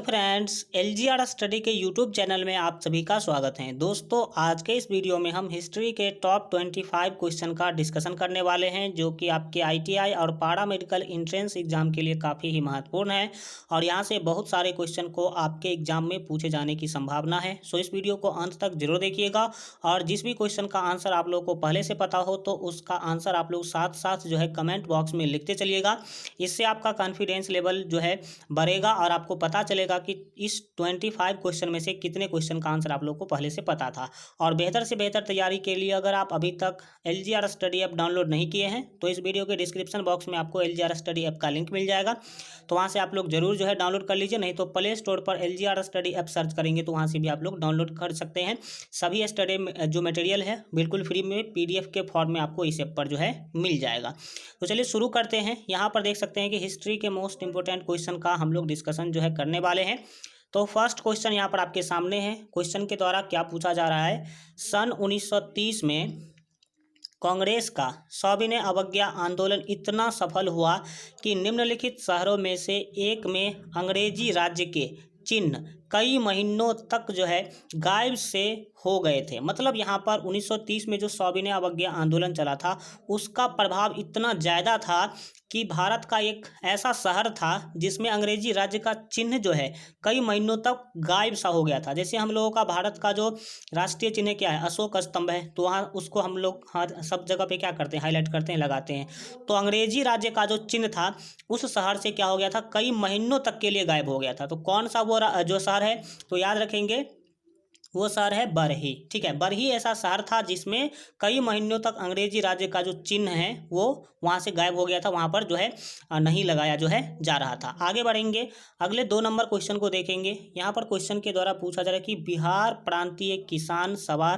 Friends, LGR study के YouTube channel में आप सभी का स्वागत है। दोस्तों, आज के इस वीडियो में हम हिस्ट्री के टॉप 25 क्वेश्चन का डिस्कशन करने वाले हैं, जो कि आपके आईटीआई और पारा मेडिकल एंट्रेंस एग्जाम के लिए काफ़ी ही महत्वपूर्ण है और यहाँ से बहुत सारे क्वेश्चन को आपके एग्जाम में पूछे जाने की संभावना है। सो इस वीडियो को अंत तक जरूर देखिएगा और जिस भी क्वेश्चन का आंसर आप लोगों को पहले से पता हो तो उसका आंसर आप लोग साथ साथ जो है कमेंट बॉक्स में लिखते चलिएगा। इससे आपका कॉन्फिडेंस लेवल जो है बढ़ेगा और आपको पता चलेगा कि इस 25 क्वेश्चन में से कितने क्वेश्चन का आंसर आप लोगों को पहले से पता था। और बेहतर से बेहतर तैयारी के लिए अगर आप अभी तक एलजीआर स्टडी ऐप डाउनलोड नहीं किए हैं तो इस वीडियो के डिस्क्रिप्शन बॉक्स में आपको एलजीआर स्टडी ऐप का लिंक मिल जाएगा, तो वहाँ से आप लोग जरूर जो है डाउनलोड कर लीजिए। नहीं तो प्ले स्टोर पर एलजीआर स्टडी ऐप सर्च करेंगे तो वहाँ से भी आप लोग डाउनलोड कर सकते हैं। सभी स्टडी जो मटेरियल है बिल्कुल फ्री में पीडीएफ के फॉर्म में आपको इस ऐप पर जो है मिल जाएगा। तो चलिए शुरू करते हैं। यहाँ पर देख सकते हैं कि हिस्ट्री के मोस्ट इंपोर्टेंट क्वेश्चन का हम लोग डिस्कशन जो है करने वाले हैं। तो फर्स्ट क्वेश्चन यहाँ पर आपके सामने है। क्वेश्चन के द्वारा क्या पूछा जा रहा है, सन 1930 में कांग्रेस का सविनय अवज्ञा आंदोलन इतना सफल हुआ कि निम्नलिखित शहरों में से एक में अंग्रेजी राज्य के चिन्ह कई महीनों तक जो है गायब से हो गए थे। मतलब यहाँ पर 1930 में जो सविनय अवज्ञा आंदोलन चला था उसका प्रभाव इतना ज़्यादा था कि भारत का एक ऐसा शहर था जिसमें अंग्रेजी राज्य का चिन्ह जो है कई महीनों तक गायब सा हो गया था। जैसे हम लोगों का भारत का जो राष्ट्रीय चिन्ह क्या है, अशोक स्तंभ है, तो वहाँ उसको हम लोग सब जगह पे क्या करते हैं, हाईलाइट करते हैं, लगाते हैं। तो अंग्रेजी राज्य का जो चिन्ह था उस शहर से क्या हो गया था, कई महीनों तक के लिए गायब हो गया था। तो कौन सा वो जो शहर है, तो याद रखेंगे वो शहर है बरही। ठीक है, बरही ऐसा शहर था जिसमें कई महीनों तक अंग्रेजी राज्य का जो चिन्ह है वो वहाँ से गायब हो गया था, वहाँ पर जो है नहीं लगाया जो है जा रहा था। आगे बढ़ेंगे, अगले 2 नंबर क्वेश्चन को देखेंगे। यहाँ पर क्वेश्चन के द्वारा पूछा जा रहा है कि बिहार प्रांतीय किसान सभा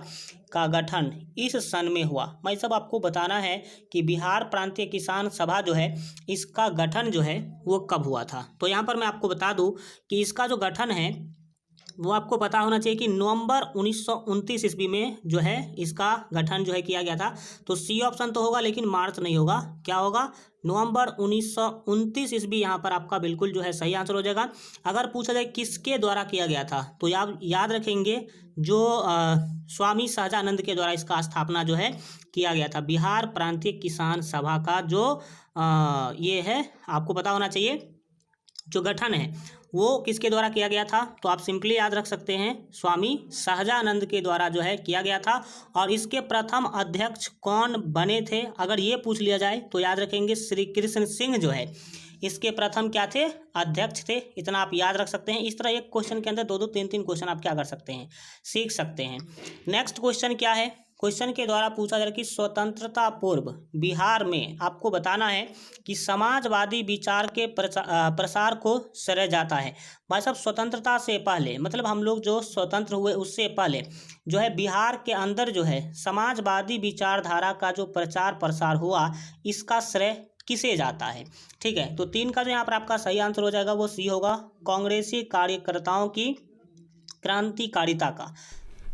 का गठन इस सन में हुआ। मैं सब आपको बताना है कि बिहार प्रांतीय किसान सभा जो है इसका गठन जो है वो कब हुआ था। तो यहाँ पर मैं आपको बता दूँ कि इसका जो गठन है वो आपको पता होना चाहिए कि नवंबर 1929 ईस्वी में जो है इसका गठन जो है किया गया था। तो सी ऑप्शन तो होगा लेकिन मार्च नहीं होगा। क्या होगा, नवंबर 1929 ईस्वी यहाँ पर आपका बिल्कुल जो है सही आंसर हो जाएगा। अगर पूछा जाए किसके द्वारा किया गया था तो याद रखेंगे जो स्वामी सहजानंद के द्वारा इसका स्थापना जो है किया गया था। बिहार प्रांतीय किसान सभा का जो ये है आपको पता होना चाहिए जो गठन है वो किसके द्वारा किया गया था। तो आप सिंपली याद रख सकते हैं स्वामी सहजानंद के द्वारा जो है किया गया था। और इसके प्रथम अध्यक्ष कौन बने थे, अगर ये पूछ लिया जाए तो याद रखेंगे श्री कृष्ण सिंह जो है इसके प्रथम क्या थे, अध्यक्ष थे। इतना आप याद रख सकते हैं। इस तरह एक क्वेश्चन के अंदर 2-2 3-3 क्वेश्चन आप क्या कर सकते हैं, सीख सकते हैं। नेक्स्ट क्वेश्चन क्या है, क्वेश्चन के द्वारा पूछा जा रहा है कि स्वतंत्रता पूर्व बिहार में आपको बताना है कि समाजवादी विचार के प्रसार को श्रेय जाता है। भाई साहब, स्वतंत्रता से पहले मतलब हम लोग जो स्वतंत्र हुए उससे पहले जो है बिहार के अंदर जो है समाजवादी विचारधारा का जो प्रचार प्रसार हुआ इसका श्रेय किसे जाता है। ठीक है, तो 3 का जो यहाँ पर आपका सही आंसर हो जाएगा वो सी होगा, कांग्रेसी कार्यकर्ताओं की क्रांतिकारिता का।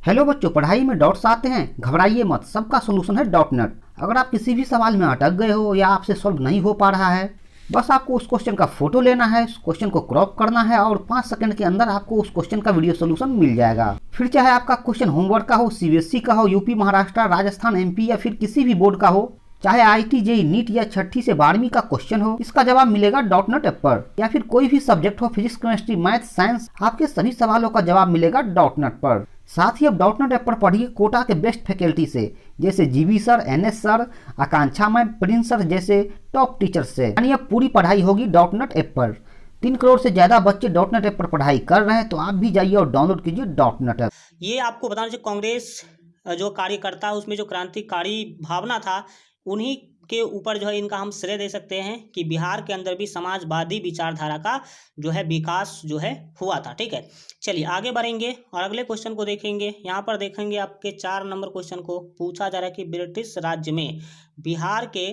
हेलो बच्चों, पढ़ाई में डाउट्स आते हैं, घबराइए मत, सबका सोल्यूशन है डॉटनेट। अगर आप किसी भी सवाल में अटक गए हो या आपसे सॉल्व नहीं हो पा रहा है, बस आपको उस क्वेश्चन का फोटो लेना है, उस क्वेश्चन को क्रॉप करना है और 5 सेकंड के अंदर आपको उस क्वेश्चन का वीडियो सोल्यूशन मिल जाएगा। फिर चाहे आपका क्वेश्चन होमवर्क का हो, सीबीएसई का हो, यूपी, महाराष्ट्र, राजस्थान, एमपी या फिर किसी भी बोर्ड का हो, चाहे आईटी, जेई, नीट या 6ठी से 12वीं का क्वेश्चन हो, इसका जवाब मिलेगा डॉटनेट ऐप पर। या फिर कोई भी सब्जेक्ट हो, फिजिक्स, केमिस्ट्री, मैथ, साइंस, आपके सभी सवालों का जवाब मिलेगा डॉटनेट पर। साथ ही अब डॉटनेट ऐप पर पढ़िए कोटा के बेस्ट फैकल्टी से, जैसे जीवी सर, एनएस सर, आकांक्षा मैम, प्रिंस सर जैसे टॉप टीचर से। यानी अब पूरी पढ़ाई होगी डॉटनेट ऐप पर। 3 करोड़ से ज्यादा बच्चे डॉटनेट ऐप पर पढ़ाई कर रहे हैं, तो आप भी जाइए और डाउनलोड कीजिए डॉटनेट ऐप। ये आपको बताना चाहिए कांग्रेस जो कार्यकर्ता उसमें जो क्रांतिकारी भावना था उन्हीं के ऊपर जो है इनका हम श्रेय दे सकते हैं कि बिहार के अंदर भी समाजवादी विचारधारा का जो है विकास जो है हुआ था। ठीक है, चलिए आगे बढ़ेंगे और अगले क्वेश्चन को देखेंगे। यहाँ पर देखेंगे आपके 4 नंबर क्वेश्चन को पूछा जा रहा है कि ब्रिटिश राज्य में बिहार के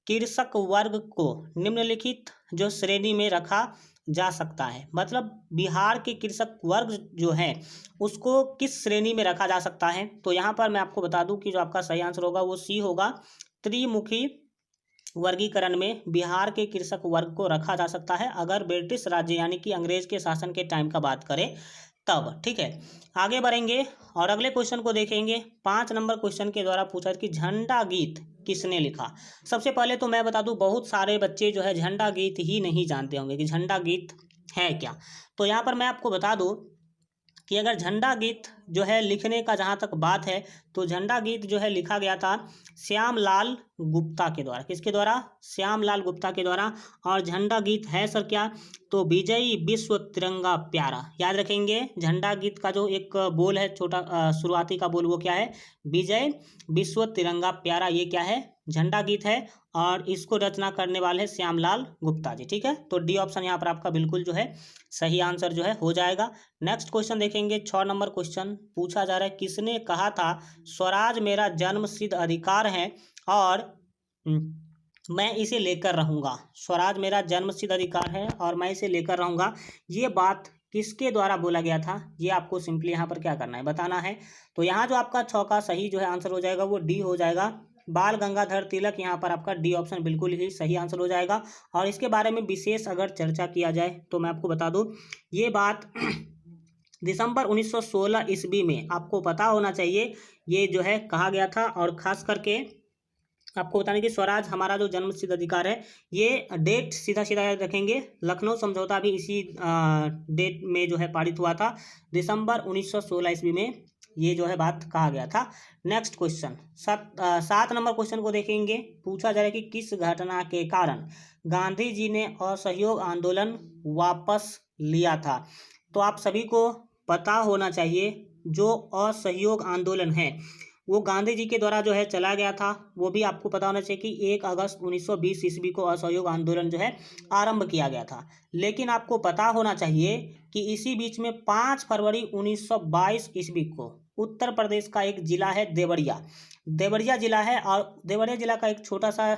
कृषक वर्ग को निम्नलिखित जो श्रेणी में रखा जा सकता है। मतलब बिहार के कृषक वर्ग जो है उसको किस श्रेणी में रखा जा सकता है। तो यहाँ पर मैं आपको बता दूं कि जो आपका सही आंसर होगा वो सी होगा, त्रिमुखी वर्गीकरण में बिहार के कृषक वर्ग को रखा जा सकता है अगर ब्रिटिश राज्य यानी कि अंग्रेज के शासन के टाइम का बात करें तब। ठीक है, आगे बढ़ेंगे और अगले क्वेश्चन को देखेंगे। 5 नंबर क्वेश्चन के द्वारा पूछा कि झंडा गीत किसने लिखा। सबसे पहले तो मैं बता दूं, बहुत सारे बच्चे जो है झंडा गीत ही नहीं जानते होंगे कि झंडा गीत है क्या। तो यहाँ पर मैं आपको बता दूं कि अगर झंडा गीत जो है लिखने का जहाँ तक बात है तो झंडा गीत जो है लिखा गया था श्यामलाल गुप्ता के द्वारा। किसके द्वारा? श्यामलाल गुप्ता के द्वारा। और झंडा गीत है सर क्या? तो विजयी विश्व तिरंगा प्यारा। याद रखेंगे, झंडा गीत का जो एक बोल है छोटा शुरुआती का बोल, वो क्या है? विजय विश्व तिरंगा प्यारा। ये क्या है? झंडा गीत है और इसको रचना करने वाले हैं श्यामलाल गुप्ता जी। ठीक है, तो डी ऑप्शन यहाँ पर आपका बिल्कुल जो है सही आंसर जो है हो जाएगा। नेक्स्ट क्वेश्चन देखेंगे। 6 नंबर क्वेश्चन पूछा जा रहा है, किसने कहा था स्वराज मेरा जन्मसिद्ध अधिकार है और मैं इसे लेकर रहूंगा। स्वराज मेरा जन्मसिद्ध अधिकार है और मैं इसे लेकर रहूंगा। ये बात किसके द्वारा बोला गया था? ये आपको सिंपली यहाँ पर क्या करना है, बताना है। तो यहाँ जो आपका 6 का सही जो है आंसर हो जाएगा वो डी हो जाएगा, बाल गंगाधर तिलक। यहाँ पर आपका डी ऑप्शन बिल्कुल ही सही आंसर हो जाएगा। और इसके बारे में विशेष अगर चर्चा किया जाए तो मैं आपको बता दूं, ये बात दिसंबर 1916 ईस्वी में आपको पता होना चाहिए ये जो है कहा गया था। और खास करके आपको बताने कि स्वराज हमारा जो जन्मसिद्ध अधिकार है, ये डेट सीधा सीधा याद रखेंगे, लखनऊ समझौता भी इसी डेट में जो है पारित हुआ था, दिसंबर 1916 ईस्वी में ये जो है बात कहा गया था। नेक्स्ट क्वेश्चन 7 नंबर क्वेश्चन को देखेंगे। पूछा जा रहा है कि किस घटना के कारण गांधी जी ने असहयोग आंदोलन वापस लिया था। तो आप सभी को पता होना चाहिए जो असहयोग आंदोलन है वो गांधी जी के द्वारा जो है चला गया था। वो भी आपको पता होना चाहिए कि 1 अगस्त 1920 ईस्वी को असहयोग आंदोलन जो है आरंभ किया गया था। लेकिन आपको पता होना चाहिए कि इसी बीच में 5 फरवरी 1922 ईस्वी को उत्तर प्रदेश का एक जिला है देवरिया जिला है, और देवरिया जिला का एक छोटा सा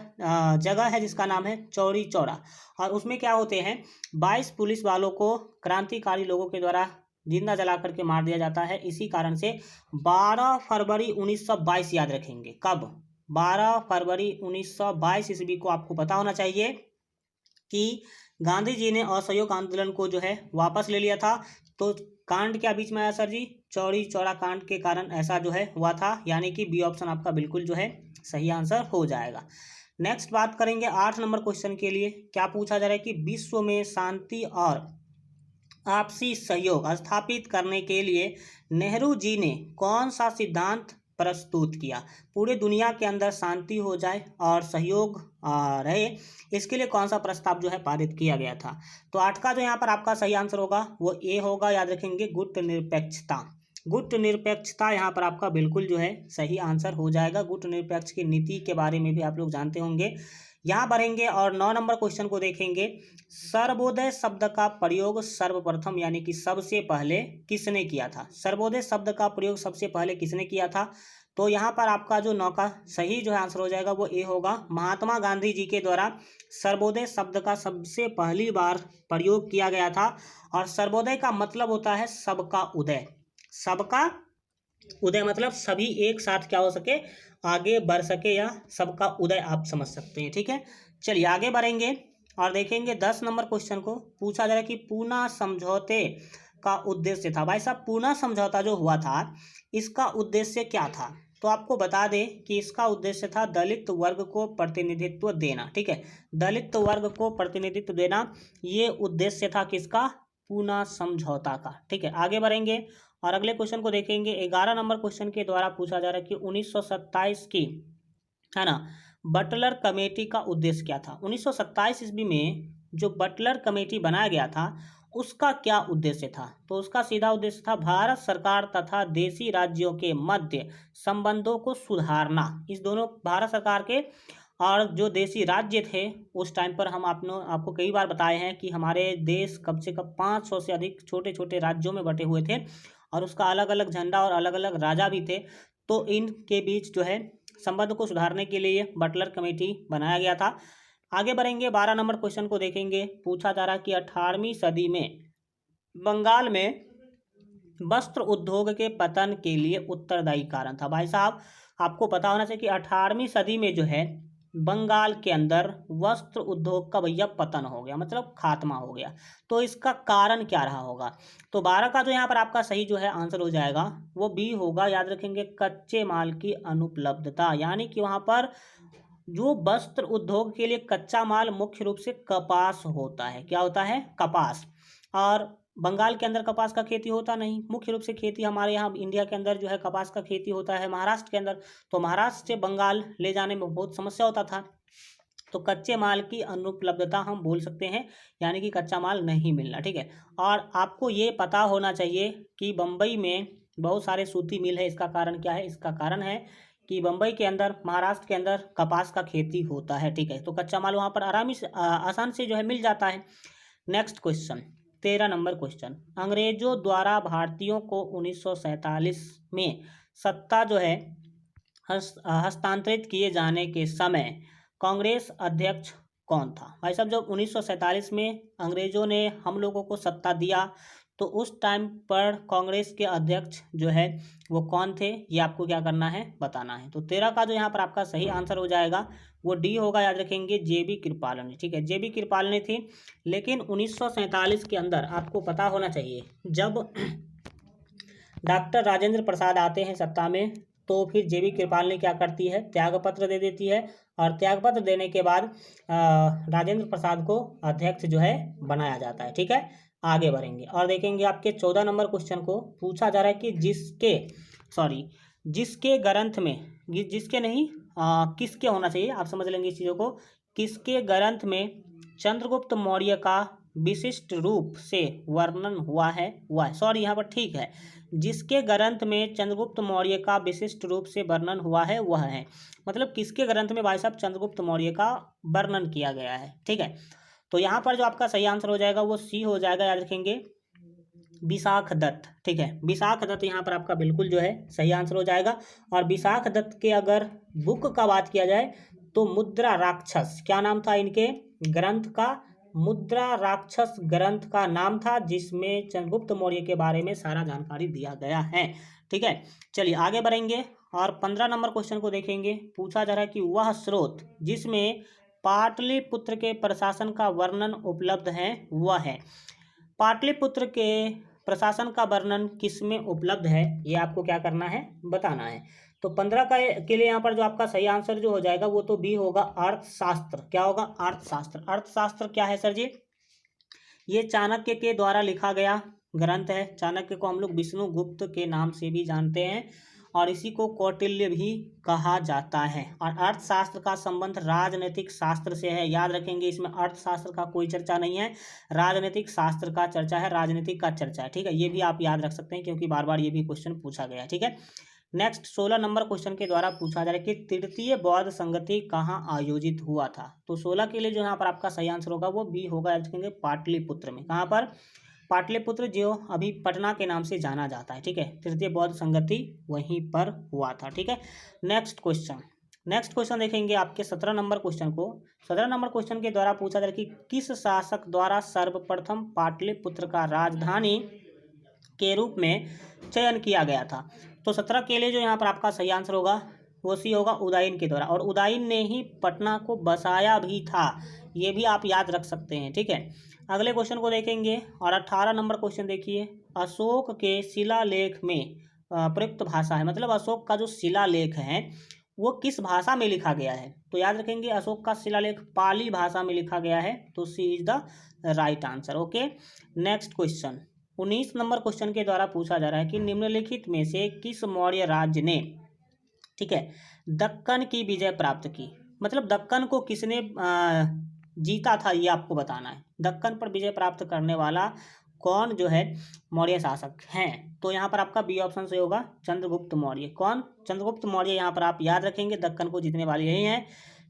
जगह है जिसका नाम है चौरी चौरा। और उसमें क्या होते हैं, 22 पुलिस वालों को क्रांतिकारी लोगों के द्वारा जिंदा जला करके मार दिया जाता है। इसी कारण से 12 फरवरी 1922 याद रखेंगे। कब? 12 फरवरी 1922 ईस्वी को आपको पता होना चाहिए कि गांधी जी ने असहयोग आंदोलन को जो है वापस ले लिया था। तो कांड क्या बीच में आया सर जी? चौरी चौरा कांड के कारण ऐसा जो है हुआ था, यानी कि बी ऑप्शन आपका बिल्कुल जो है सही आंसर हो जाएगा। नेक्स्ट बात करेंगे 8 नंबर क्वेश्चन के लिए। क्या पूछा जा रहा है कि विश्व में शांति और आपसी सहयोग स्थापित करने के लिए नेहरू जी ने कौन सा सिद्धांत प्रस्तुत किया। पूरे दुनिया के अंदर शांति हो जाए और सहयोग रहे, इसके लिए कौन सा प्रस्ताव जो है पारित किया गया था। तो 8 का जो यहाँ पर आपका सही आंसर होगा वो ए होगा। याद रखेंगे, गुट निरपेक्षता यहाँ पर आपका बिल्कुल जो है सही आंसर हो जाएगा। गुट निरपेक्ष की नीति के बारे में भी आप लोग जानते होंगे। यहाँ बढ़ेंगे और 9 नंबर क्वेश्चन को देखेंगे। सर्वोदय शब्द का प्रयोग सर्वप्रथम यानी कि सबसे पहले किसने किया था। सर्वोदय शब्द का प्रयोग सबसे पहले किसने किया था? तो यहाँ पर आपका जो 9 का सही जो है आंसर हो जाएगा वो ए होगा। महात्मा गांधी जी के द्वारा सर्वोदय शब्द का सबसे पहली बार प्रयोग किया गया था। और सर्वोदय का मतलब होता है सबका उदय। सबका उदय मतलब सभी एक साथ क्या हो सके, आगे बढ़ सके, या सबका उदय आप समझ सकते हैं। ठीक है, चलिए आगे बढ़ेंगे और देखेंगे 10 नंबर क्वेश्चन को। पूछा जा रहा है कि पूना समझौते का उद्देश्य था। भाई साहब, पूना समझौता जो हुआ था इसका उद्देश्य क्या था? तो आपको बता दें कि इसका उद्देश्य था दलित वर्ग को प्रतिनिधित्व देना। ठीक है, दलित वर्ग को प्रतिनिधित्व देना, ये उद्देश्य था किसका? पूना समझौता का। ठीक है, आगे बढ़ेंगे और अगले क्वेश्चन को देखेंगे। 11 नंबर क्वेश्चन के द्वारा पूछा जा रहा है कि 1927 की है ना बटलर कमेटी का उद्देश्य क्या था। 1927 ईस्वी में जो बटलर कमेटी बनाया गया था उसका क्या उद्देश्य था? तो उसका सीधा उद्देश्य था भारत सरकार तथा देशी राज्यों के मध्य संबंधों को सुधारना। इस दोनों भारत सरकार के और जो देशी राज्य थे उस टाइम पर हम आपको कई बार बताए हैं कि हमारे देश कम से कम 500 से अधिक छोटे छोटे राज्यों में बटे हुए थे और उसका अलग अलग झंडा और अलग अलग राजा भी थे। तो इनके बीच जो है संबंध को सुधारने के लिए बटलर कमेटी बनाया गया था। आगे बढ़ेंगे 12 नंबर क्वेश्चन को देखेंगे। पूछा जा रहा कि 18वीं सदी में बंगाल में वस्त्र उद्योग के पतन के लिए उत्तरदायी कारण था। भाई साहब, आपको पता होना चाहिए कि 18वीं सदी में जो है बंगाल के अंदर वस्त्र उद्योग का भैया पतन हो गया, मतलब खात्मा हो गया। तो इसका कारण क्या रहा होगा? तो 12 का जो यहाँ पर आपका सही जो है आंसर हो जाएगा वो बी होगा। याद रखेंगे, कच्चे माल की अनुपलब्धता, यानी कि वहाँ पर जो वस्त्र उद्योग के लिए कच्चा माल मुख्य रूप से कपास होता है। क्या होता है? कपास। और बंगाल के अंदर कपास का खेती होता नहीं, मुख्य रूप से खेती हमारे यहाँ इंडिया के अंदर जो है कपास का खेती होता है महाराष्ट्र के अंदर। तो महाराष्ट्र से बंगाल ले जाने में बहुत समस्या होता था। तो कच्चे माल की अनुपलब्धता हम बोल सकते हैं, यानी कि कच्चा माल नहीं मिलना। ठीक है। और आपको ये पता होना चाहिए कि बम्बई में बहुत सारे सूती मिल है। इसका कारण क्या है? इसका कारण है कि बम्बई के अंदर, महाराष्ट्र के अंदर कपास का खेती होता है। ठीक है। तो कच्चा माल वहाँ पर आसान से जो है मिल जाता है। Next question, 13 number question. अंग्रेजों द्वारा भारतीयों को 1947 में सत्ता जो है हस्तांतरित किए जाने के समय कांग्रेस अध्यक्ष कौन था? भाई साहब, जब 1947 में अंग्रेजों ने हम लोगों को सत्ता दिया तो उस टाइम पर कांग्रेस के अध्यक्ष जो है वो कौन थे? ये आपको क्या करना है? बताना है। तो 13 का जो यहाँ पर आपका सही आंसर हो जाएगा वो डी होगा। याद रखेंगे, जेबी कृपालनी। ठीक है, जेबी कृपालनी थी। लेकिन 1947 के अंदर आपको पता होना चाहिए, जब डॉक्टर राजेंद्र प्रसाद आते हैं सत्ता में, तो फिर जेबी कृपालनी क्या करती है? त्यागपत्र दे देती है। और त्यागपत्र देने के बाद राजेंद्र प्रसाद को अध्यक्ष जो है बनाया जाता है। ठीक है, आगे बढ़ेंगे और देखेंगे आपके 14 नंबर क्वेश्चन को पूछा जा रहा है कि जिसके ग्रंथ में, जिसके नहीं किसके होना चाहिए, आप समझ लेंगे इस चीज़ों को। किसके ग्रंथ में चंद्रगुप्त मौर्य का विशिष्ट रूप से वर्णन हुआ है? यहाँ पर ठीक है, जिसके ग्रंथ में चंद्रगुप्त मौर्य का विशिष्ट रूप से वर्णन हुआ है वह है। मतलब किसके ग्रंथ में भाई साहब चंद्रगुप्त मौर्य का वर्णन किया गया है? ठीक है। तो यहाँ पर जो आपका सही आंसर हो जाएगा वो सी हो जाएगा। याद रखेंगे, विशाख दत्त। ठीक है, विशाख दत्त यहाँ पर आपका बिल्कुल जो है सही आंसर हो जाएगा। और विशाख दत्त के अगर बुक का बात किया जाए तो मुद्रा राक्षस, क्या नाम था इनके ग्रंथ का? मुद्रा राक्षस ग्रंथ का नाम था, जिसमें चंद्रगुप्त मौर्य के बारे में सारा जानकारी दिया गया है। ठीक है, चलिए आगे बढ़ेंगे और 15 नंबर क्वेश्चन को देखेंगे। पूछा जा रहा है कि वह स्रोत जिसमें पाटलिपुत्र के प्रशासन का वर्णन उपलब्ध है वह है। पाटलिपुत्र के प्रशासन का वर्णन किसमें उपलब्ध है? ये आपको क्या करना है? बताना है। तो 15 के लिए यहाँ पर जो आपका सही आंसर जो हो जाएगा वो तो बी होगा, अर्थशास्त्र। क्या होगा? अर्थशास्त्र। अर्थशास्त्र क्या है सर जी? ये चाणक्य के द्वारा लिखा गया ग्रंथ है। चाणक्य को हम लोग विष्णुगुप्त के नाम से भी जानते हैं और इसी को कौटिल्य भी कहा जाता है। और अर्थशास्त्र का संबंध राजनीतिक शास्त्र से है। याद रखेंगे, इसमें अर्थशास्त्र का कोई चर्चा नहीं है, राजनीतिक शास्त्र का चर्चा है, राजनीतिक का चर्चा है। ठीक है, ये भी आप याद रख सकते हैं क्योंकि बार बार ये भी क्वेश्चन पूछा गया है। ठीक है, नेक्स्ट 16 नंबर क्वेश्चन के द्वारा पूछा जा रहा है कि तृतीय बौद्ध संगति कहाँ आयोजित हुआ था? तो 16 के लिए जो यहाँ पर आपका सही आंसर होगा वो बी होगा। याद रखेंगे, पाटलिपुत्र में। कहाँ पर? पाटलिपुत्र, जो अभी पटना के नाम से जाना जाता है। ठीक है, तृतीय बौद्ध संगति वहीं पर हुआ था। ठीक है, नेक्स्ट क्वेश्चन देखेंगे आपके 17 नंबर क्वेश्चन को। 17 नंबर क्वेश्चन के द्वारा पूछा जा रहा है कि किस शासक द्वारा सर्वप्रथम पाटलिपुत्र का राजधानी के रूप में चयन किया गया था? तो 17 के लिए जो यहाँ पर आपका सही आंसर होगा वो सी होगा, उदयन के द्वारा। और उदयन ने ही पटना को बसाया भी था, ये भी आप याद रख सकते हैं। ठीक है, अगले क्वेश्चन को देखेंगे और 18 नंबर क्वेश्चन देखिए। अशोक के शिलालेख में प्रयुक्त भाषा है, मतलब अशोक का जो शिलालेख है वो किस भाषा में लिखा गया है? तो याद रखेंगे, अशोक का शिलालेख पाली भाषा में लिखा गया है। तो C is the right answer. Okay, next question 19 number question के द्वारा पूछा जा रहा है कि निम्नलिखित में से किस मौर्य राज्य ने, ठीक है, दक्कन की विजय प्राप्त की? मतलब दक्कन को किसने जीता था, ये आपको बताना है। दक्कन पर विजय प्राप्त करने वाला कौन जो है मौर्य शासक हैं? तो यहाँ पर आपका बी ऑप्शन से होगा, चंद्रगुप्त मौर्य। कौन? चंद्रगुप्त मौर्य। यहाँ पर आप याद रखेंगे, दक्कन को जीतने वाले यही हैं।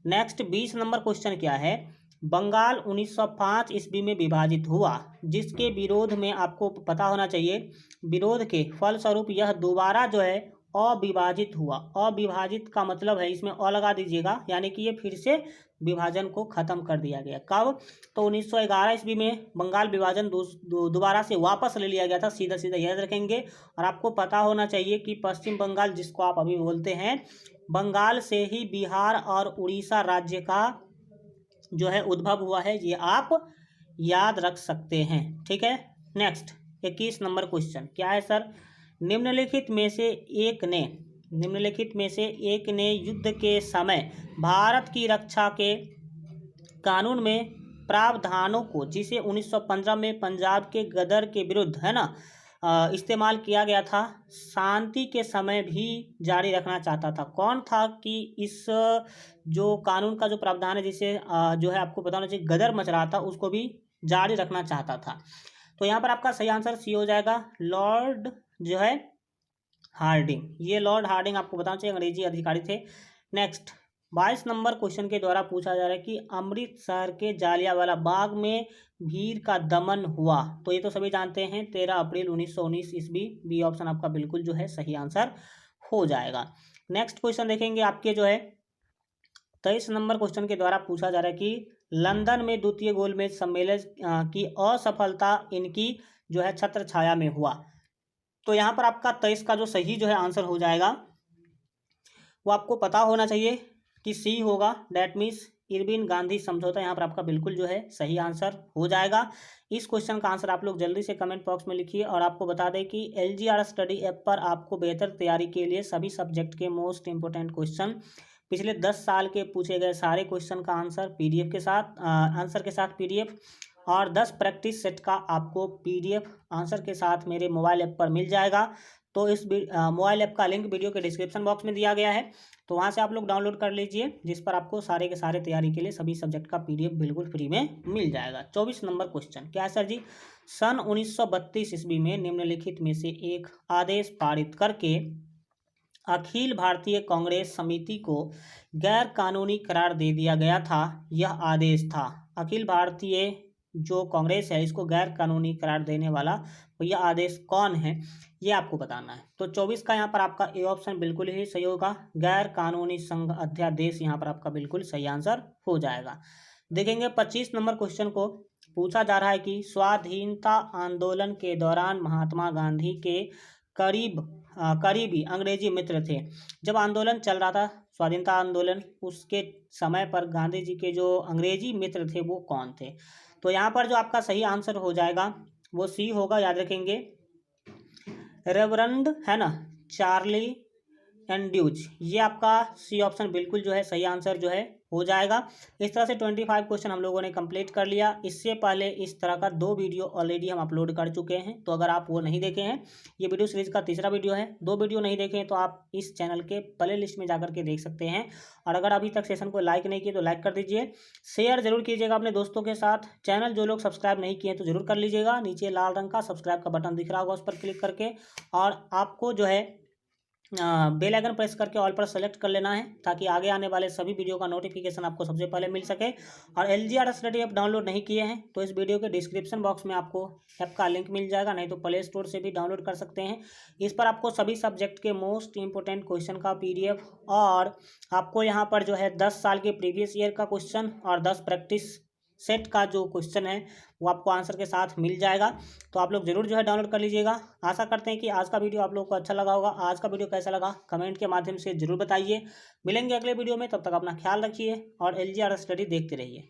नेक्स्ट 20 नंबर क्वेश्चन क्या है? बंगाल 1905 ईस्वी में विभाजित हुआ, जिसके विरोध में आपको पता होना चाहिए, विरोध के फलस्वरूप यह दोबारा जो है अविभाजित हुआ। अविभाजित का मतलब है, इसमें अ लगा दीजिएगा, यानी कि ये फिर से विभाजन को खत्म कर दिया गया। कब? तो 1911 ईस्वी में बंगाल विभाजन दोबारा से वापस ले लिया गया था। सीधा सीधा याद रखेंगे। और आपको पता होना चाहिए कि पश्चिम बंगाल, जिसको आप अभी बोलते हैं, बंगाल से ही बिहार और उड़ीसा राज्य का जो है उद्भव हुआ है, ये आप याद रख सकते हैं। ठीक है, नेक्स्ट 21 नंबर क्वेश्चन क्या है सर? निम्नलिखित में से एक ने युद्ध के समय भारत की रक्षा के कानून में प्रावधानों को, जिसे 1915 में पंजाब के गदर के विरुद्ध है ना इस्तेमाल किया गया था, शांति के समय भी जारी रखना चाहता था। कौन था कि इस जो कानून का जो प्रावधान है, जिसे जो है आपको बताना चाहिए गदर मच रहा था, उसको भी जारी रखना चाहता था? तो यहाँ पर आपका सही आंसर सी हो जाएगा, लॉर्ड जो है हार्डिंग। ये लॉर्ड हार्डिंग आपको बताना चाहिए, अंग्रेजी अधिकारी थे। नेक्स्ट 22 नंबर क्वेश्चन के द्वारा पूछा जा रहा है कि अमृतसर के जालियांवाला बाग में भीड़ का दमन हुआ। तो ये तो सभी जानते हैं, 13 अप्रैल 1919 ईस्वी। बी ऑप्शन आपका बिल्कुल जो है सही आंसर हो जाएगा। नेक्स्ट क्वेश्चन देखेंगे आपके जो है 23 नंबर क्वेश्चन के द्वारा पूछा जा रहा है कि लंदन में द्वितीय गोलमेज सम्मेलन की असफलता इनकी जो है छत्र छाया में हुआ। तो यहाँ पर आपका 23 का जो सही जो है आंसर हो जाएगा वो आपको पता होना चाहिए कि सी होगा, डैट मीन्स इरविन गांधी समझौता। यहाँ पर आपका बिल्कुल जो है सही आंसर हो जाएगा। इस क्वेश्चन का आंसर आप लोग जल्दी से कमेंट बॉक्स में लिखिए। और आपको बता दें कि LGR स्टडी ऐप पर आपको बेहतर तैयारी के लिए सभी सब्जेक्ट के मोस्ट इंपोर्टेंट क्वेश्चन, पिछले 10 साल के पूछे गए सारे क्वेश्चन का आंसर PDF के साथ आंसर के साथ PDF और 10 प्रैक्टिस सेट का आपको PDF आंसर के साथ मेरे मोबाइल ऐप पर मिल जाएगा। तो इस मोबाइल ऐप का लिंक वीडियो के डिस्क्रिप्शन बॉक्स में दिया गया है, तो वहाँ से आप लोग डाउनलोड कर लीजिए, जिस पर आपको सारे के सारे तैयारी के लिए सभी सब्जेक्ट का PDF बिल्कुल फ्री में मिल जाएगा। 24 नंबर क्वेश्चन क्या है सर जी? सन 1932 ईस्वी में निम्नलिखित में से एक आदेश पारित करके अखिल भारतीय कांग्रेस समिति को गैर कानूनी करार दे दिया गया था। यह आदेश था, अखिल भारतीय जो कांग्रेस है इसको गैर कानूनी करार देने वाला तो यह आदेश कौन है, ये आपको बताना है। तो 24 का यहाँ पर आपका ए ऑप्शन बिल्कुल ही सही होगा, गैर कानूनी संघ अध्यादेश यहाँ पर आपका बिल्कुल सही आंसर हो जाएगा। देखेंगे 25 नंबर क्वेश्चन को पूछा जा रहा है कि स्वाधीनता आंदोलन के दौरान महात्मा गांधी के करीबी अंग्रेजी मित्र थे। जब आंदोलन चल रहा था स्वाधीनता आंदोलन, उसके समय पर गांधी जी के जो अंग्रेजी मित्र थे वो कौन थे? तो यहाँ पर जो आपका सही आंसर हो जाएगा वो सी होगा, याद रखेंगे, रेवरेंड है ना चार्ली एंड्यूज। ये आपका सी ऑप्शन बिल्कुल जो है सही आंसर जो है हो जाएगा। इस तरह से 25 क्वेश्चन हम लोगों ने कंप्लीट कर लिया। इससे पहले इस तरह का 2 वीडियो ऑलरेडी हम अपलोड कर चुके हैं, तो अगर आप वो नहीं देखे हैं, ये वीडियो सीरीज का तीसरा वीडियो है, 2 वीडियो नहीं देखे हैं तो आप इस चैनल के प्ले लिस्ट में जाकर के देख सकते हैं। और अगर अभी तक सेशन को लाइक नहीं किए तो लाइक कर दीजिए, शेयर जरूर कीजिएगा अपने दोस्तों के साथ। चैनल जो लोग सब्सक्राइब नहीं किए तो जरूर कर लीजिएगा, नीचे लाल रंग का सब्सक्राइब का बटन दिख रहा होगा, उस पर क्लिक करके और आपको जो है बेल आइकन प्रेस करके ऑल पर सेलेक्ट कर लेना है, ताकि आगे आने वाले सभी वीडियो का नोटिफिकेशन आपको सबसे पहले मिल सके। और LGR स्टडी ऐप डाउनलोड नहीं किए हैं तो इस वीडियो के डिस्क्रिप्शन बॉक्स में आपको ऐप का लिंक मिल जाएगा, नहीं तो प्ले स्टोर से भी डाउनलोड कर सकते हैं। इस पर आपको सभी सब्जेक्ट के मोस्ट इंपोर्टेंट क्वेश्चन का PDF और आपको यहाँ पर जो है 10 साल के प्रीवियस ईयर का क्वेश्चन और 10 प्रैक्टिस सेट का जो क्वेश्चन है वो आपको आंसर के साथ मिल जाएगा। तो आप लोग जरूर जो है डाउनलोड कर लीजिएगा। आशा करते हैं कि आज का वीडियो आप लोगों को अच्छा लगा होगा। आज का वीडियो कैसा लगा कमेंट के माध्यम से जरूर बताइए। मिलेंगे अगले वीडियो में, तब तक अपना ख्याल रखिए और LGR स्टडी देखते रहिए।